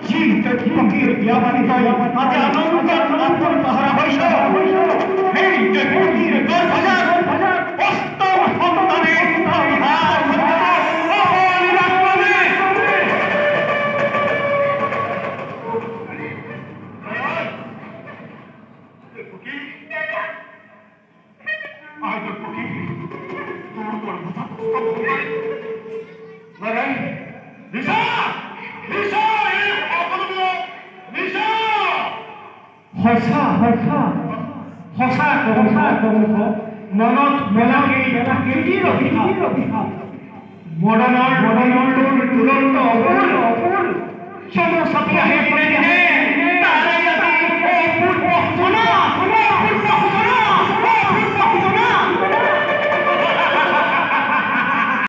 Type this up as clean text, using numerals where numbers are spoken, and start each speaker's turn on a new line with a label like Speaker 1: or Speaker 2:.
Speaker 1: জীবকে ফকির ইয়াবানিত আজ আনন্দ আপন পাহারা হইছ এই যে ফকির গর্ভজাত অষ্টম সন্তানে তাহার মনত মেলাকেই মদনৰ তুলন্ত চমু চাপি আহে